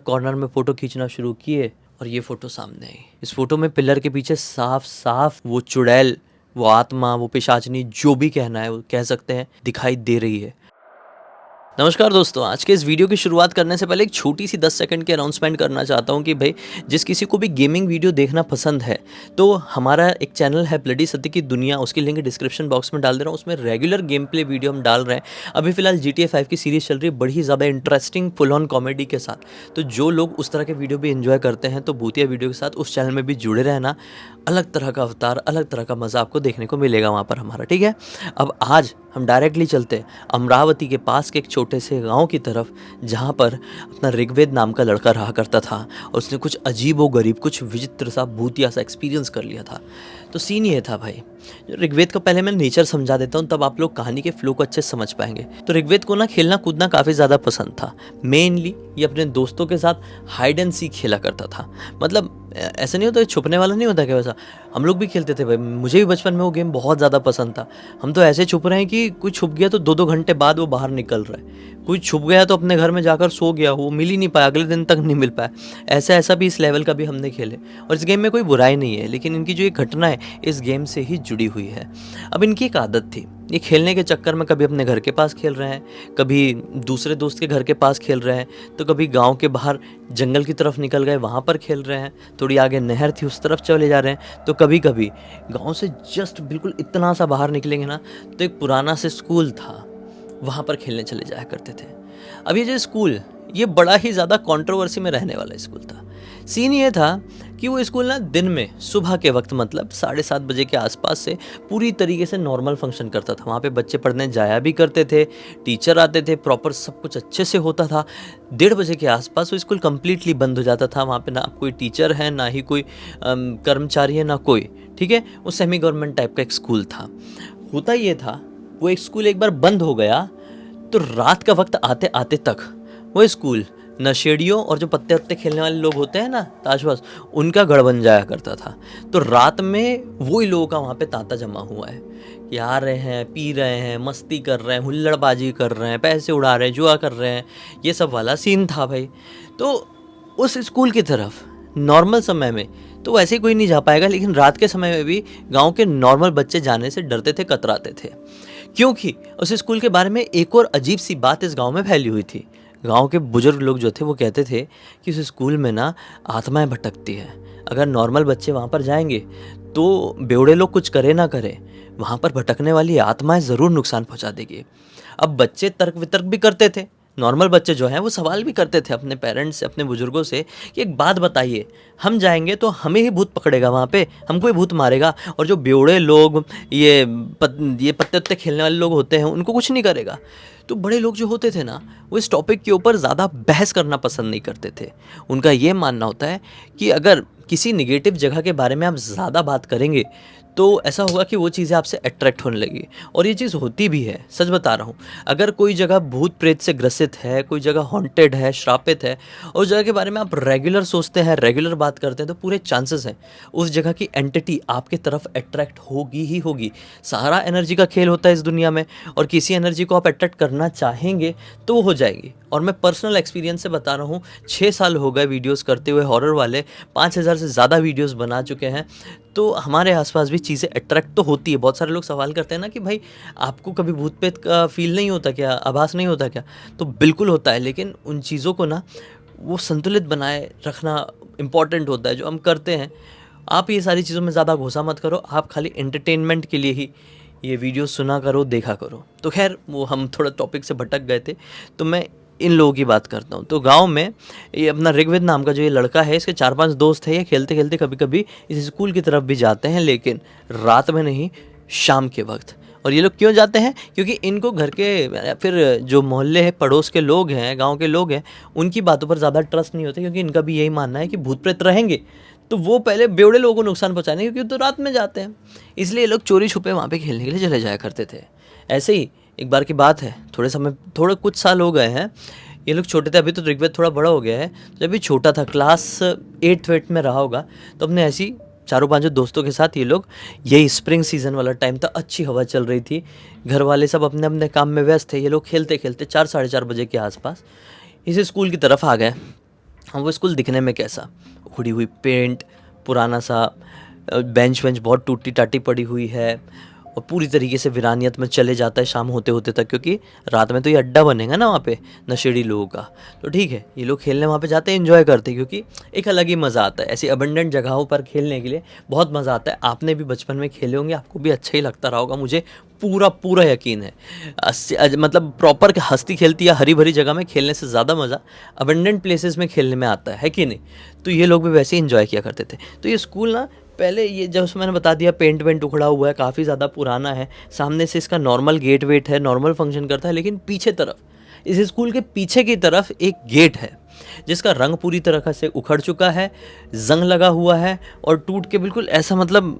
Corner में photo खींचना शुरू किए और ये फ़ोटो सामने आई। इस फ़ोटो में पिलर के पीछे साफ साफ वो चुड़ैल, वो आत्मा, वो पिशाचनी, जो भी कहना है वो कह सकते हैं, दिखाई दे रही है। नमस्कार दोस्तों, आज के इस वीडियो की शुरुआत करने से पहले एक छोटी सी 10 सेकंड की अनाउंसमेंट करना चाहता हूं कि भाई जिस किसी को भी गेमिंग वीडियो देखना पसंद है तो हमारा एक चैनल है ब्लडी सत्य की दुनिया, उसकी लिंक डिस्क्रिप्शन बॉक्स में डाल दे रहा हूं। उसमें रेगुलर गेम प्ले वीडियो हम डाल रहे हैं। अभी फिलहाल GTA 5 की सीरीज चल रही है, बड़ी ज़्यादा इंटरेस्टिंग फुल ऑन कॉमेडी के साथ। तो जो लोग उस तरह के वीडियो भी इन्जॉय करते हैं तो भूतिया वीडियो के साथ उस चैनल में भी जुड़े रहना। अलग तरह का अवतार, अलग तरह का मज़ा आपको देखने को मिलेगा वहाँ पर हमारा, ठीक है। अब आज हम डायरेक्टली चलते हैं अमरावती के पास के एक छोटे से गांव की तरफ, जहां पर अपना ऋग्वेद नाम का लड़का रहा करता था और उसने कुछ अजीब व गरीब, कुछ विचित्र सा, भूतिया सा एक्सपीरियंस कर लिया था। तो सीन ये था भाई, ऋग्वेद का पहले मैं नेचर समझा देता हूँ, तब आप लोग कहानी के फ्लो को अच्छे से समझ पाएंगे। तो ऋग्वेद को ना खेलना कूदना काफ़ी ज़्यादा पसंद था। मेनली ये अपने दोस्तों के साथ हाइड एंड सीक खेला करता था। मतलब ऐसा नहीं होता, छुपने वाला नहीं होता क्या, वैसा हम लोग भी खेलते थे भाई। मुझे भी बचपन में वो गेम बहुत ज़्यादा पसंद था। हम तो ऐसे छुप रहे हैं कि कोई छुप गया तो 2-2 घंटे बाद वो बाहर निकल रहा है। कोई छुप गया तो अपने घर में जाकर सो गया, वो मिल ही नहीं पाया, अगले दिन तक नहीं मिल पाया। ऐसा भी इस लेवल का भी हमने खेले। और इस गेम में कोई बुराई नहीं है, लेकिन इनकी जो एक घटना है इस गेम से ही जुड़ी हुई है। अब इनकी एक आदत थी, ये खेलने के चक्कर में कभी अपने घर के पास खेल रहे हैं, कभी दूसरे दोस्त के घर के पास खेल रहे हैं, तो कभी गांव के बाहर जंगल की तरफ निकल गए, वहाँ पर खेल रहे हैं। थोड़ी आगे नहर थी, उस तरफ चले जा रहे हैं। तो कभी कभी गांव से जस्ट बिल्कुल इतना सा बाहर निकलेंगे ना, तो एक पुराना से स्कूल था, वहाँ पर खेलने चले जाया करते थे। अब ये जो स्कूल, ये बड़ा ही ज़्यादा कंट्रोवर्सी में रहने वाला स्कूल था। सीन ये था कि वो स्कूल ना दिन में सुबह के वक्त, मतलब 7:30 बजे के आसपास से पूरी तरीके से नॉर्मल फंक्शन करता था। वहाँ पे बच्चे पढ़ने जाया भी करते थे, टीचर आते थे, प्रॉपर सब कुछ अच्छे से होता था। 1:30 बजे के आसपास वो स्कूल कम्प्लीटली बंद हो जाता था। वहाँ पे ना कोई टीचर है, ना ही कोई कर्मचारी है, ना कोई, ठीक है। वो सेमी गवर्नमेंट टाइप का एक स्कूल था। होता ये था, वो एक स्कूल एक बार बंद हो गया तो रात का वक्त आते आते तक वो स्कूल नशेड़ियों और जो पत्ते वत्ते खेलने वाले लोग होते हैं ना, ताशबाज, उनका गढ़ बन जाया करता था। तो रात में वही लोगों का वहाँ पे तांता जमा हुआ है कि आ रहे हैं, पी रहे हैं, मस्ती कर रहे हैं, हुल्लड़बाजी कर रहे हैं, पैसे उड़ा रहे हैं, जुआ कर रहे हैं, ये सब वाला सीन था भाई। तो उस स्कूल की तरफ नॉर्मल समय में तो वैसे ही कोई नहीं जा पाएगा, लेकिन रात के समय में भी गांव के नॉर्मल बच्चे जाने से डरते थे, कतराते थे, क्योंकि उस स्कूल के बारे में एक और अजीब सी बात इस गांव में फैली हुई थी। गांव के बुजुर्ग लोग जो थे वो कहते थे कि उस स्कूल में ना आत्माएं भटकती हैं। अगर नॉर्मल बच्चे वहाँ पर जाएंगे तो बेवड़े लोग कुछ करे ना करें, वहाँ पर भटकने वाली आत्माएं ज़रूर नुकसान पहुँचा देगी। अब बच्चे तर्क वितर्क भी करते थे। नॉर्मल बच्चे जो हैं वो सवाल भी करते थे अपने पेरेंट्स से, अपने बुजुर्गों से कि एक बात बताइए, हम जाएंगे तो हमें ही भूत पकड़ेगा वहाँ पे, हमको ही भूत मारेगा, और जो बेवड़े लोग, ये पत्ते उत्ते खेलने वाले लोग होते हैं, उनको कुछ नहीं करेगा। तो बड़े लोग जो होते थे ना, वो इस टॉपिक के ऊपर ज़्यादा बहस करना पसंद नहीं करते थे। उनका ये मानना होता है कि अगर किसी निगेटिव जगह के बारे में आप ज़्यादा बात करेंगे तो ऐसा होगा कि वो चीज़ें आपसे अट्रैक्ट होने लगी। और ये चीज़ होती भी है, सच बता रहा हूँ। अगर कोई जगह भूत प्रेत से ग्रसित है, कोई जगह हॉन्टेड है, श्रापित है, और उस जगह के बारे में आप रेगुलर सोचते हैं, रेगुलर बात करते हैं, तो पूरे चांसेस हैं उस जगह की एंटिटी आपके तरफ अट्रैक्ट होगी ही होगी। सारा एनर्जी का खेल होता है इस दुनिया में, और किसी एनर्जी को आप अट्रैक्ट करना चाहेंगे तो वो हो जाएगी। और मैं पर्सनल एक्सपीरियंस से बता रहा हूँ, 6 साल हो गए वीडियोस करते हुए, हॉरर वाले 5000 से ज़्यादा वीडियोस बना चुके हैं। तो हमारे आसपास भी चीज़ें अट्रैक्ट तो होती है। बहुत सारे लोग सवाल करते हैं ना कि भाई आपको कभी भूत प्रेत का फील नहीं होता क्या, आभास नहीं होता क्या? तो बिल्कुल होता है, लेकिन उन चीज़ों को ना वो संतुलित बनाए रखना इम्पॉर्टेंट होता है जो हम करते हैं। आप ये सारी चीज़ों में ज़्यादा घुसा मत करो, आप खाली एंटरटेनमेंट के लिए ही ये वीडियो सुना करो, देखा करो। तो खैर, वो हम थोड़ा टॉपिक से भटक गए थे, तो मैं इन लोगों की बात करता हूँ। तो गांव में ये अपना ऋग्वेद नाम का जो ये लड़का है, इसके 4-5 दोस्त हैं। ये खेलते खेलते कभी कभी इस स्कूल की तरफ भी जाते हैं, लेकिन रात में नहीं, शाम के वक्त। और ये लोग क्यों जाते हैं? क्योंकि इनको घर के फिर जो मोहल्ले है, पड़ोस के लोग हैं, गांव के लोग हैं, उनकी बातों पर ज़्यादा ट्रस्ट नहीं होता, क्योंकि इनका भी यही मानना है कि भूत प्रेत रहेंगे तो वो पहले बेवड़े लोगों को नुकसान पहुँचाने, क्योंकि तो रात में जाते हैं। इसलिए ये लोग चोरी छुपे वहाँ पे खेलने के लिए चले जाया करते थे। ऐसे ही एक बार की बात है, थोड़े कुछ साल हो गए हैं, ये लोग छोटे थे। अभी तो ऋग्वेद थोड़ा बड़ा हो गया है। जब भी छोटा था, क्लास 8th में रहा होगा, तो अपने ऐसी 4-5 दोस्तों के साथ ये लोग, यही स्प्रिंग सीजन वाला टाइम था, अच्छी हवा चल रही थी, घर वाले सब अपने अपने काम में व्यस्त थे। ये लोग खेलते खेलते 4-4:30 बजे के आसपास इस स्कूल की तरफ आ गए। और वो स्कूल दिखने में कैसा, उखड़ी हुई पेंट, पुराना सा बेंच वेंच बहुत टूटी टाटी पड़ी हुई है, और पूरी तरीके से वीरानियत में चले जाता है शाम होते होते तक, क्योंकि रात में तो ये अड्डा बनेगा ना वहाँ पे नशेड़ी लोगों का। तो ठीक है, ये लोग खेलने वहाँ पे जाते हैं, एंजॉय करते हैं, क्योंकि एक अलग ही मज़ा आता है ऐसी अबंडेंट जगहों पर खेलने के लिए, बहुत मज़ा आता है। आपने भी बचपन में खेले होंगे, आपको भी अच्छा ही लगता रहा होगा, मुझे पूरा पूरा यकीन है। मतलब प्रॉपर हंसती खेलती या हरी भरी जगह में खेलने से ज़्यादा मज़ा अबंडेंट प्लेसेस में खेलने में आता है कि नहीं? तो ये लोग भी वैसे ही इंजॉय किया करते थे। तो ये स्कूल ना, पहले ये जब उसमें मैंने बता दिया पेंट वेंट उखड़ा हुआ है, काफ़ी ज़्यादा पुराना है, सामने से इसका नॉर्मल गेट वेट है, नॉर्मल फंक्शन करता है, लेकिन पीछे तरफ, इस स्कूल के पीछे की तरफ एक गेट है जिसका रंग पूरी तरह से उखड़ चुका है, जंग लगा हुआ है, और टूट के बिल्कुल ऐसा मतलब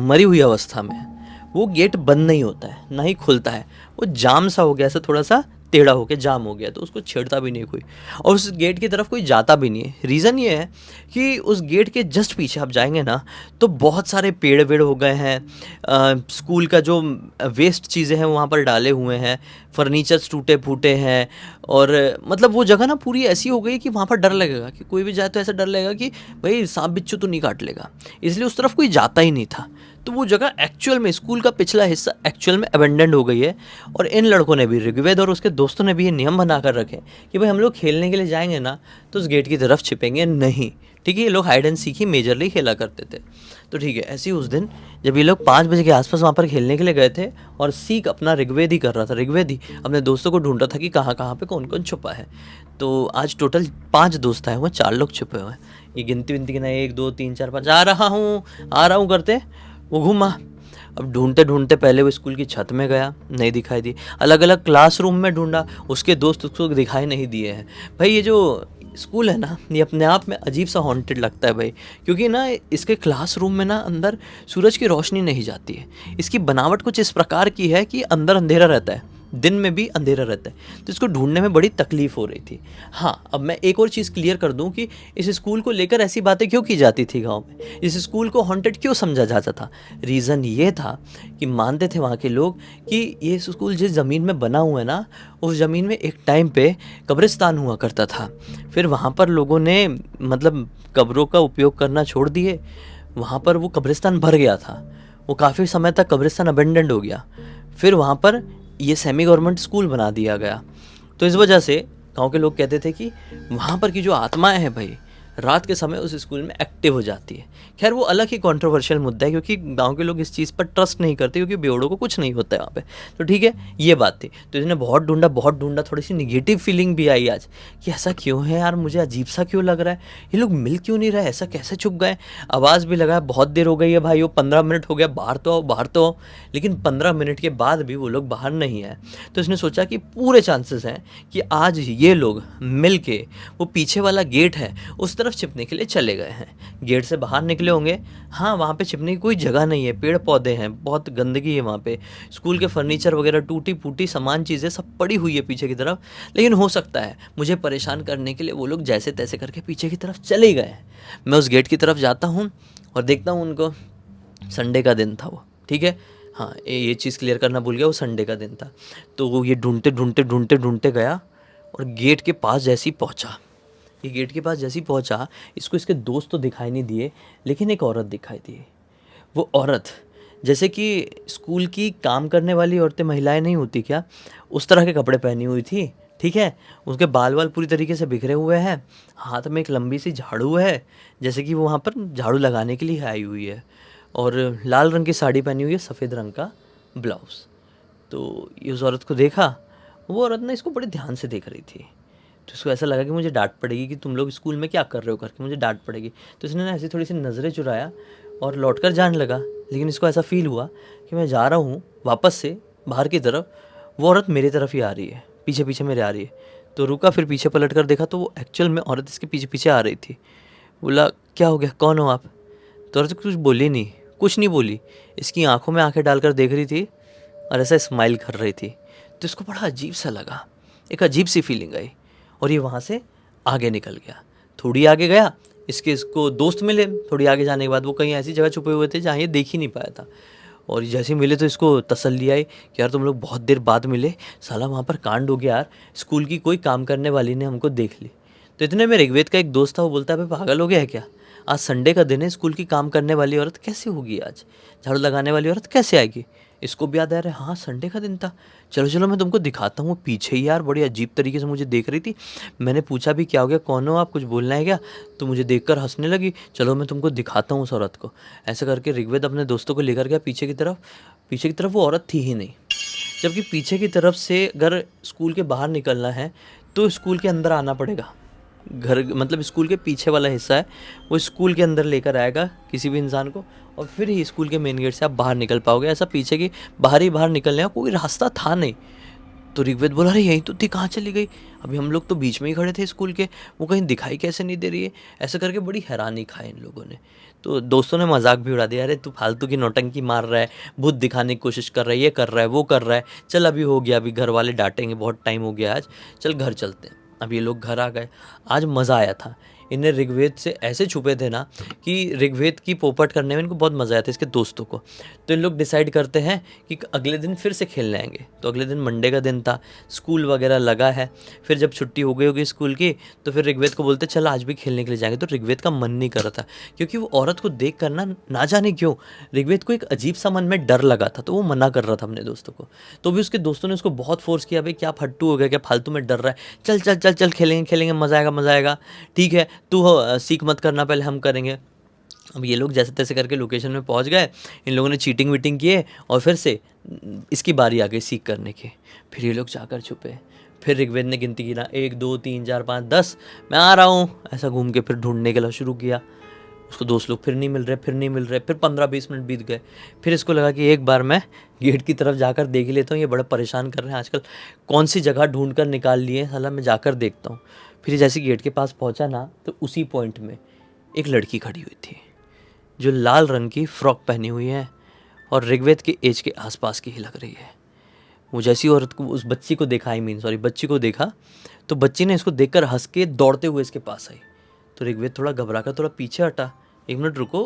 मरी हुई अवस्था में है। वो गेट बंद नहीं होता है, ना ही खुलता है, वो जाम सा हो गया, ऐसा थोड़ा सा टेढ़ा होकर जाम हो गया, तो उसको छेड़ता भी नहीं कोई, और उस गेट की तरफ कोई जाता भी नहीं है। रीज़न ये है कि उस गेट के जस्ट पीछे आप जाएंगे ना, तो बहुत सारे पेड़ वेड़ हो गए हैं, स्कूल का जो वेस्ट चीज़ें हैं वहाँ पर डाले हुए हैं, फर्नीचर्स टूटे फूटे हैं, और मतलब वो जगह ना पूरी ऐसी हो गई कि वहाँ पर डर लगेगा, कि कोई भी जाए तो ऐसा डर लगेगा कि भाई सांप बिच्छू तो नहीं काट लेगा, इसलिए उस तरफ कोई जाता ही नहीं था। तो वो जगह एक्चुअल में, स्कूल का पिछला हिस्सा एक्चुअल में अबेंडेंड हो गई है। और इन लड़कों ने भी, ऋग्वेद और उसके दोस्तों ने भी ये नियम बना कर रखे कि भाई हम लोग खेलने के लिए जाएंगे ना, तो उस गेट की तरफ छिपेंगे नहीं। ठीक है, ये लोग hide and seek he majorly खेला करते थे। तो ठीक है, ऐसे ही उस दिन जब ये लोग 5 बजे के आसपास वहाँ पर खेलने के लिए गए थे, और सीक अपना ऋग्वेद ही कर रहा था, ऋग्वेद ही अपने दोस्तों को ढूंढ रहा था कि कहाँ कहाँ पे कौन कौन छुपा है। तो आज टोटल 5 दोस्त आए हुए हैं, 4 लोग छुपे हुए हैं। ये गिनती विनती के ना, 1 2 3 4 5, आ रहा हूँ करते वो घूमा। अब ढूंढते ढूंढते पहले वो स्कूल की छत में गया, नहीं दिखाई दी, अलग अलग क्लासरूम में ढूंढा, उसके दोस्त उसको दिखाई नहीं दिए हैं। भाई ये जो स्कूल है ना, ये अपने आप में अजीब सा हॉन्टेड लगता है भाई, क्योंकि ना इसके क्लासरूम में ना अंदर सूरज की रोशनी नहीं जाती है। इसकी बनावट कुछ इस प्रकार की है कि अंदर अंधेरा रहता है, दिन में भी अंधेरा रहता है, तो इसको ढूंढने में बड़ी तकलीफ हो रही थी। हाँ, अब मैं एक और चीज़ क्लियर कर दूं कि इस स्कूल को लेकर ऐसी बातें क्यों की जाती थी गांव में, इस स्कूल को हॉन्टेड क्यों समझा जाता था। रीज़न ये था कि मानते थे वहाँ के लोग कि ये स्कूल जिस ज़मीन में बना हुआ है ना, उस ज़मीन में एक टाइम पे कब्रिस्तान हुआ करता था। फिर वहाँ पर लोगों ने मतलब कब्रों का उपयोग करना छोड़ दिए, वहाँ पर वो कब्रिस्तान भर गया था, वो काफ़ी समय तक कब्रिस्तान अबेंडेंड हो गया। फिर वहाँ पर ये सेमी गवर्नमेंट स्कूल बना दिया गया। तो इस वजह से गांव के लोग कहते थे कि वहाँ पर की जो आत्माएं हैं भाई, रात के समय उस स्कूल में एक्टिव हो जाती है। खैर वो अलग ही कंट्रोवर्शियल मुद्दा है, क्योंकि गांव के लोग इस चीज़ पर ट्रस्ट नहीं करते, क्योंकि बेवड़ों को कुछ नहीं होता है वहाँ पे। तो ठीक है, ये बात थी। तो इसने बहुत ढूंढा, थोड़ी सी निगेटिव फीलिंग भी आई आज कि ऐसा क्यों है यार, मुझे अजीब सा क्यों लग रहा है, ये लोग मिल क्यों नहीं रहे, ऐसा कैसे छुप गए। आवाज़ भी लगाया, बहुत देर हो गई है भाई, वो 15 मिनट हो गया, बाहर तो आओ बाहर तो आओ, लेकिन 15 मिनट के बाद भी वो लोग बाहर नहीं आए। तो इसने सोचा कि पूरे चांसेस हैं कि आज ये लोग मिल के वो पीछे वाला गेट है उस तरफ छिपने के लिए चले गए हैं। गेट से बाहर निकले होंगे, हाँ वहाँ पे छिपने की कोई जगह नहीं है, पेड़ पौधे हैं, बहुत गंदगी है वहाँ पे, स्कूल के फर्नीचर वगैरह टूटी फूटी सामान चीज़ें सब पड़ी हुई है पीछे की तरफ। लेकिन हो सकता है मुझे परेशान करने के लिए वो लोग जैसे तैसे करके पीछे की तरफ चले गए हैं। मैं उस गेट की तरफ जाता हूँ और देखता हूँ उनको। संडे का दिन था वो, ठीक है, हाँ ये चीज़ क्लियर करना भूल गया, वो संडे का दिन था। तो वो ये ढूंढते गया, और गेट के पास जैसे ही पहुँचा, ये गेट के पास जैसे ही पहुँचा, इसको इसके दोस्त तो दिखाई नहीं दिए, लेकिन एक औरत दिखाई दी। वो औरत जैसे कि स्कूल की काम करने वाली औरतें, महिलाएं नहीं होती क्या, उस तरह के कपड़े पहनी हुई थी। ठीक है, उसके बाल वाल पूरी तरीके से बिखरे हुए हैं, हाथ में एक लंबी सी झाड़ू है, जैसे कि वो वहाँ पर झाड़ू लगाने के लिए आई हुई है, और लाल रंग की साड़ी पहनी हुई है, सफ़ेद रंग का ब्लाउज़। तो ये उस औरत को देखा, वो औरत ना इसको बड़े ध्यान से देख रही थी। तो इसको ऐसा लगा कि मुझे डांट पड़ेगी, कि तुम लोग स्कूल में क्या कर रहे हो करके मुझे डांट पड़ेगी। तो इसने ना ऐसी थोड़ी सी नज़रें चुराया और लौटकर जाने लगा। लेकिन इसको ऐसा फील हुआ कि मैं जा रहा हूँ वापस से बाहर की तरफ, वो औरत मेरी तरफ ही आ रही है, पीछे पीछे मेरे आ रही है। तो रुका, फिर पीछे पलट कर देखा तो वो एक्चुअल में औरत इसके पीछे पीछे आ रही थी। बोला क्या हो गया, कौन हो आप? तो औरत कुछ बोली नहीं, कुछ नहीं बोली, इसकी आंखों में आंखें डालकर देख रही थी और ऐसा स्माइल कर रही थी। तो इसको बड़ा अजीब सा लगा, एक अजीब सी फीलिंग आई, और ये वहाँ से आगे निकल गया। थोड़ी आगे गया, इसको दोस्त मिले। थोड़ी आगे जाने के बाद वो कहीं ऐसी जगह छुपे हुए थे जहाँ ये देख ही नहीं पाया था, और जैसे ही मिले तो इसको तसल्ली आई कि यार तुम लोग बहुत देर बाद मिले, साला वहाँ पर कांड हो गया यार, स्कूल की कोई काम करने वाली ने हमको देख ली। तो इतने में ऋग्वेद का एक दोस्त था, वो बोलता है भाई पागल हो गया है क्या, आज संडे का दिन है, स्कूल की काम करने वाली औरत कैसे होगी, आज झाड़ू लगाने वाली औरत कैसे आएगी। इसको भी याद आया, अरे हाँ संडे का दिन था, चलो चलो मैं तुमको दिखाता हूँ। वो पीछे ही यार बड़ी अजीब तरीके से मुझे देख रही थी। मैंने पूछा भी क्या हो गया, कौन हो आप, कुछ बोलना है क्या, तो मुझे देखकर हंसने लगी। चलो मैं तुमको दिखाता हूँ उस औरत को। ऐसा करके ऋग्वेद अपने दोस्तों को लेकर गया पीछे की तरफ। पीछे की तरफ वो औरत थी ही नहीं। जबकि पीछे की तरफ से अगर स्कूल के बाहर निकलना है तो स्कूल के अंदर आना पड़ेगा। घर मतलब स्कूल के पीछे वाला हिस्सा है, वो स्कूल के अंदर लेकर आएगा किसी भी इंसान को, और फिर ही स्कूल के मेन गेट से आप बाहर निकल पाओगे। ऐसा पीछे की बाहर ही बाहर निकलने का कोई रास्ता था नहीं। तो ऋग्वेद बोला, अरे यहीं तो थी, कहाँ चली गई, अभी हम लोग तो बीच में ही खड़े थे स्कूल के, वो कहीं दिखाई कैसे नहीं दे रही है। ऐसा करके बड़ी हैरानी खाई इन लोगों ने। तो दोस्तों ने मजाक भी उड़ा दिया, अरे तू फालतू की नौटंकी मार रहा है, भूत दिखाने की कोशिश कर रहा है, ये कर रहा है, वो कर रहा है, चल अभी हो गया, अभी घर वाले डांटेंगे, बहुत टाइम हो गया आज, चल घर चलते हैं। अब ये लोग घर आ गए। आज मज़ा आया था। इन्हें ऋग्वेद से ऐसे छुपे थे ना कि ऋग्वेद की पोपट करने में इनको बहुत मज़ा आया था, इसके दोस्तों को। तो इन लोग डिसाइड करते हैं कि अगले दिन फिर से खेलने आएंगे। तो अगले दिन मंडे का दिन था, स्कूल वगैरह लगा है। फिर जब छुट्टी हो गई होगी स्कूल की, तो फिर ऋग्वेद को बोलते चल आज भी खेलने के लिए जाएंगे। तो ऋग्वेद का मन नहीं कर रहा था, क्योंकि वो औरत को देख कर ना जाने क्यों ऋग्वेद को एक अजीब सा मन में डर लगा था। तो वो मना कर रहा था अपने दोस्तों को। तो भी उसके दोस्तों ने उसको बहुत फोर्स किया, भाई क्या फट्टू हो गया, क्या फालतू में डर रहा है, चल चल चल चल खेलेंगे खेलेंगे, मज़ा आएगा मज़ा आएगा, ठीक है तू सीख मत करना, पहले हम करेंगे। अब ये लोग जैसे तैसे करके लोकेशन में पहुंच गए। इन लोगों ने चीटिंग वीटिंग किए और फिर से इसकी बारी आ गई सीख करने की। फिर ये लोग जाकर छुपे। फिर ऋग्वेद ने गिनती की ना, 1 2 3 4 5 10, मैं आ रहा हूँ, ऐसा घूम के फिर ढूंढने के लिए शुरू किया। उसको दोस्त लोग फिर नहीं मिल रहे, फिर नहीं मिल रहे, फिर 15-20 मिनट बीत गए। फिर इसको लगा कि एक बार मैं गेट की तरफ जाकर देख लेता हूँ, ये बड़ा परेशान कर रहे हैं आजकल, कौन सी जगह ढूंढ कर निकाल लिए, साला मैं जाकर देखता हूँ। फिर जैसे गेट के पास पहुँचा ना, तो उसी पॉइंट में एक लड़की खड़ी हुई थी जो लाल रंग की फ्रॉक पहनी हुई है और ऋग्वेद के एज के आसपास की ही लग रही है। वो जैसी औरत को, उस बच्ची को देखा, बच्ची को देखा, तो बच्ची ने इसको देखकर हंस के दौड़ते हुए इसके पास आई। तो ऋग्वेद थोड़ा घबरा कर थोड़ा पीछे हटा। 1 मिनट रुको,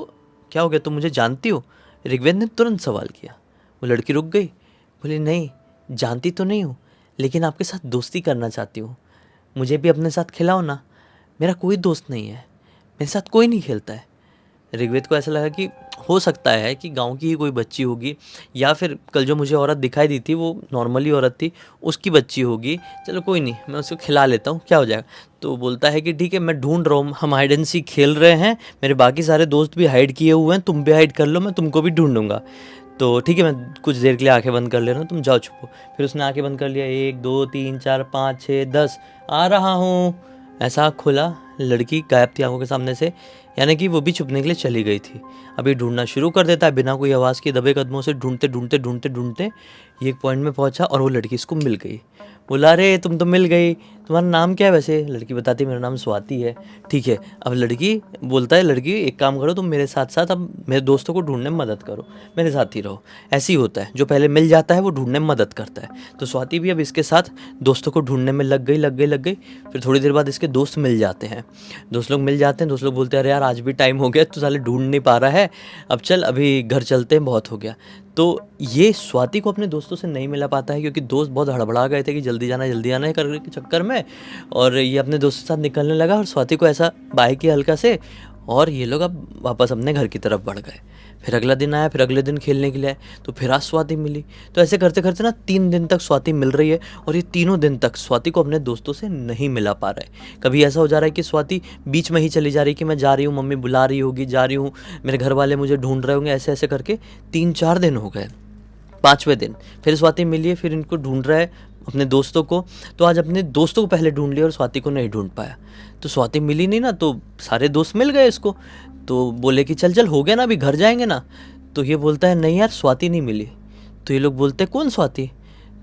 क्या हो गया, तुम मुझे जानती हो, ऋग्वेद ने तुरंत सवाल किया। वो लड़की रुक गई, बोली नहीं जानती तो नहीं हूँ, लेकिन आपके साथ दोस्ती करना चाहती हूँ, मुझे भी अपने साथ खिलाओ ना, मेरा कोई दोस्त नहीं है, मेरे साथ कोई नहीं खेलता है। ऋग्वेद को ऐसा लगा कि हो सकता है कि गांव की ही कोई बच्ची होगी, या फिर कल जो मुझे औरत दिखाई दी थी वो नॉर्मली औरत थी, उसकी बच्ची होगी, चलो कोई नहीं मैं उसको खिला लेता हूँ, क्या हो जाएगा। तो बोलता है कि ठीक है मैं ढूंढ रहा हूँ, हम हाइड एंड सीक खेल रहे हैं, मेरे बाकी सारे दोस्त भी हाइड किए हुए हैं, तुम भी हाइड कर लो, मैं तुमको भी ढूंढूंगा। तो ठीक है मैं कुछ देर के लिए आंखें बंद कर ले रहा हूँ, तुम जाओ छुपो। फिर उसने आंखें बंद कर लिया, 1 2 3 4 5 6 10, आ रहा हूँ, ऐसा आँख खोला, लड़की गायब थी आंखों के सामने से, यानी कि वो भी छुपने के लिए चली गई थी। अभी ढूंढना शुरू कर देता है बिना कोई आवाज़ के, दबे कदमों से ढूंढते ढूंढते ढूंढते ढूंढते ये एक पॉइंट में पहुंचा और वो लड़की इसको मिल गई। बोला अरे तुम तो मिल गई, तुम्हारा नाम क्या है वैसे। लड़की बताती मेरा नाम स्वाति है। ठीक है, अब लड़की बोलता है, लड़की एक काम करो तुम मेरे साथ साथ अब मेरे दोस्तों को ढूंढने में मदद करो, मेरे साथ ही रहो। ऐसे ही होता है, जो पहले मिल जाता है वो ढूंढने में मदद करता है। तो स्वाति भी अब इसके साथ दोस्तों को ढूंढने में लग गई। फिर थोड़ी देर बाद इसके दोस्त मिल जाते हैं, दोस्त लोग मिल जाते हैं। दोस्त लोग बोलते हैं अरे यार आज भी टाइम हो गया, तू साले ढूंढ नहीं पा रहा है, अब चल अभी घर चलते हैं, बहुत हो गया। तो ये स्वाति को अपने दोस्तों से नहीं मिला पाता है, क्योंकि दोस्त बहुत हड़बड़ा गए थे कि जल्दी जाना है करने के चक्कर में, और ये अपने दोस्तों के साथ निकलने लगा और स्वाति को ऐसा बाय किया हल्का से, और ये लोग अब वापस अपने घर की तरफ बढ़ गए। फिर अगला दिन आया, फिर अगले दिन खेलने के लिए आए, तो फिर आज स्वाति मिली। तो ऐसे करते करते ना 3 दिन तक स्वाति मिल रही है, और ये तीनों दिन तक स्वाति को अपने दोस्तों से नहीं मिला पा रहा है। कभी ऐसा हो जा रहा है कि स्वाति बीच में ही चली जा रही है कि मैं जा रही हूँ, मम्मी बुला रही होगी, जा रही हूँ, मेरे घर वाले मुझे ढूंढ रहे होंगे, ऐसे ऐसे करके 3-4 दिन हो गए। 5वें दिन फिर स्वाति मिली है, फिर इनको ढूंढ रहा है अपने दोस्तों को। तो आज अपने दोस्तों को पहले ढूंढ लिया और स्वाति को नहीं ढूंढ पाया। तो स्वाति मिली नहीं ना, तो सारे दोस्त मिल गए इसको, तो बोले कि चल चल हो गया ना, अभी घर जाएंगे ना। तो ये बोलता है नहीं यार स्वाति नहीं मिली। तो ये लोग बोलते कौन स्वाति।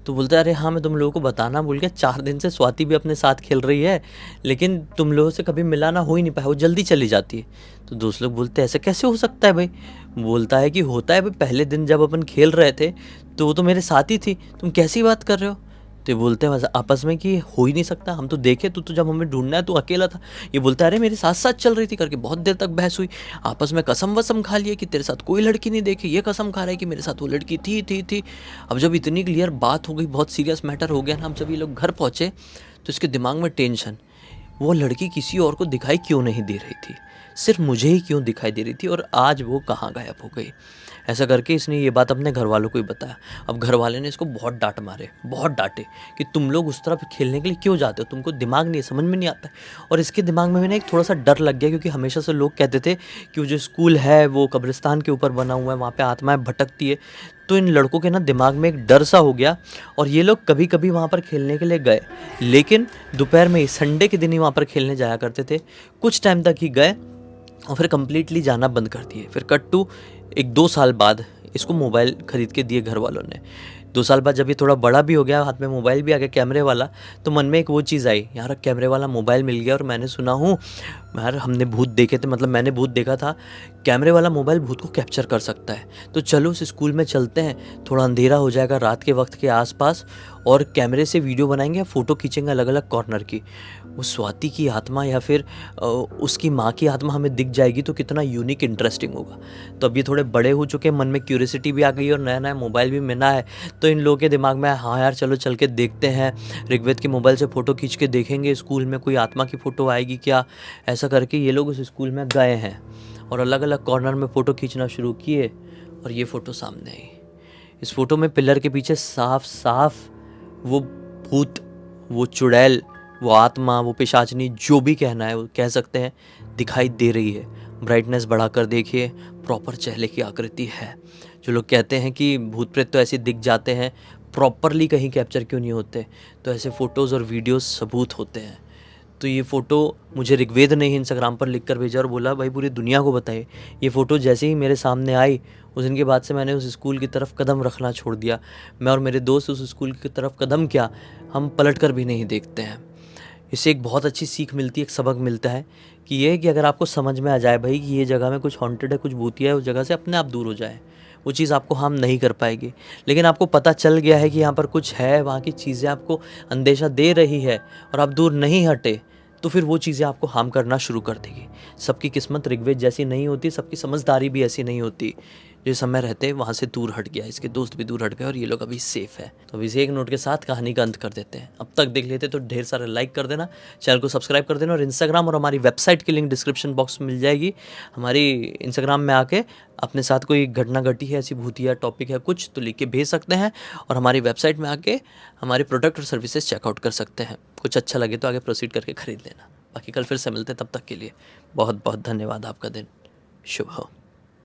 तो बोलता है अरे हाँ मैं तुम लोगों को बताना भूल गया, 4 दिन से स्वाति भी अपने साथ खेल रही है, लेकिन तुम लोगों से कभी मिलाना हो ही नहीं पाया, वो जल्दी चली जाती है। तो दोस्त लोग बोलते हैं ऐसे कैसे हो सकता है भाई। बोलता है कि होता है भाई, पहले दिन जब अपन खेल रहे थे तो वो तो मेरे साथ ही थी, तुम कैसी बात कर रहे हो। तो ये बोलते हैं आपस में कि हो ही नहीं सकता, हम तो देखे तू तो जब हमें ढूंढना है तो अकेला था। ये बोलता है अरे मेरे साथ साथ चल रही थी करके बहुत देर तक बहस हुई, आपस में कसम वसम खा लिए कि तेरे साथ कोई लड़की नहीं देखी, ये कसम खा रहा है कि मेरे साथ वो लड़की थी। अब जब इतनी क्लियर बात हो गई, बहुत सीरियस मैटर हो गया ना, हम जब ये लोग घर पहुँचे तो इसके दिमाग में टेंशन, वो लड़की किसी और को दिखाई क्यों नहीं दे रही थी, सिर्फ मुझे ही क्यों दिखाई दे रही थी, और आज वो कहाँ गायब हो गई। ऐसा करके इसने ये बात अपने घर वालों को ही बताया। अब घर वाले ने इसको बहुत डांट मारे, बहुत डांटे कि तुम लोग उस तरफ खेलने के लिए क्यों जाते हो, तुमको दिमाग नहीं है, समझ में नहीं आता है। और इसके दिमाग में ना एक थोड़ा सा डर लग गया, क्योंकि हमेशा से लोग कहते थे कि वो जो स्कूल है वो कब्रिस्तान के ऊपर बना हुआ है, वहाँ पे आत्माएं भटकती है। तो इन लड़कों के ना दिमाग में एक डर सा हो गया, और ये लोग कभी कभी वहाँ पर खेलने के लिए गए, लेकिन दोपहर में ही, संडे के दिन ही वहाँ पर खेलने जाया करते थे। कुछ टाइम तक ही गए और फिर कम्प्लीटली जाना बंद कर दिए। फिर कट टू 1-2 साल बाद इसको मोबाइल ख़रीद के दिए घर वालों ने। 2 साल बाद जब ये थोड़ा बड़ा भी हो गया, हाथ में मोबाइल भी आ गया कैमरे वाला, तो मन में एक वो चीज़ आई, यार कैमरे वाला मोबाइल मिल गया और मैंने सुना हूँ, यार हमने भूत देखे थे, मतलब मैंने भूत देखा था, कैमरे वाला मोबाइल भूत को कैप्चर कर सकता है। तो चलो उस स्कूल में चलते हैं, थोड़ा अंधेरा हो जाएगा रात के वक्त के आसपास, और कैमरे से वीडियो बनाएंगे, फ़ोटो खींचेंगे अलग अलग कॉर्नर की। वो स्वाति की आत्मा या फिर उसकी माँ की आत्मा हमें दिख जाएगी तो कितना यूनिक इंटरेस्टिंग होगा। तो अब ये थोड़े बड़े हो चुके हैं, मन में क्यूरियोसिटी भी आ गई और नया नया मोबाइल भी मिला है, तो इन लोगों के दिमाग में हाँ यार चलो चल के देखते हैं, ऋग्वेद के मोबाइल से फ़ोटो खींच के देखेंगे स्कूल में कोई आत्मा की फ़ोटो आएगी क्या। ऐसा करके ये लोग उस स्कूल में गए हैं और अलग अलग कॉर्नर में फ़ोटो खींचना शुरू किए, और ये फ़ोटो सामने आई। इस फ़ोटो में पिलर के पीछे साफ साफ वो भूत, वो चुड़ैल, वो आत्मा, वो पिशाचनी, जो भी कहना है वो कह सकते हैं, दिखाई दे रही है। ब्राइटनेस बढ़ाकर देखिए, प्रॉपर चेहरे की आकृति है। जो लोग कहते हैं कि भूत प्रेत तो ऐसे दिख जाते हैं, प्रॉपरली कहीं कैप्चर क्यों नहीं होते, तो ऐसे फ़ोटोज़ और वीडियोस सबूत होते हैं। तो ये फ़ोटो मुझे ऋग्वेद ने ही इंस्टाग्राम पर लिख कर भेजा और बोला भाई पूरी दुनिया को बताइए। ये फ़ोटो जैसे ही मेरे सामने आई, उस दिन के बाद से मैंने उस स्कूल की तरफ कदम रखना छोड़ दिया। मैं और मेरे दोस्त उस स्कूल की तरफ कदम क्या, हम पलट कर भी नहीं देखते हैं। इससे एक बहुत अच्छी सीख मिलती है, एक सबक मिलता है कि ये है कि अगर आपको समझ में आ जाए भाई कि ये जगह में कुछ हॉन्टेड है, कुछ भूतिया है, उस जगह से अपने आप दूर हो जाए। वो चीज़ आपको हार्म नहीं कर पाएगी। लेकिन आपको पता चल गया है कि यहाँ पर कुछ है, वहाँ की चीज़ें आपको अंदेशा दे रही है और आप दूर नहीं हटे, तो फिर वो चीज़ें आपको हार्म करना शुरू कर देगी। सबकी किस्मत ऋग्वेद जैसी नहीं होती, सबकी समझदारी भी ऐसी नहीं होती। जो समय रहते वहाँ से दूर हट गया, इसके दोस्त भी दूर हट गए और ये लोग अभी सेफ़ है। तो अभी इसे एक नोट के साथ कहानी का अंत कर देते हैं। अब तक देख लेते तो ढेर सारे लाइक कर देना, चैनल को सब्सक्राइब कर देना, और इंस्टाग्राम और हमारी वेबसाइट की लिंक डिस्क्रिप्शन बॉक्स में मिल जाएगी। हमारी इंस्टाग्राम में आके अपने साथ कोई घटना घटी है, ऐसी भूतिया टॉपिक है कुछ, तो लिख के भेज सकते हैं, और हमारी वेबसाइट में आके हमारे प्रोडक्ट और सर्विसेज चेकआउट कर सकते हैं। कुछ अच्छा लगे तो आगे प्रोसीड करके खरीद लेना। बाकी कल फिर से मिलते हैं, तब तक के लिए बहुत बहुत धन्यवाद। आपका दिन शुभ हो।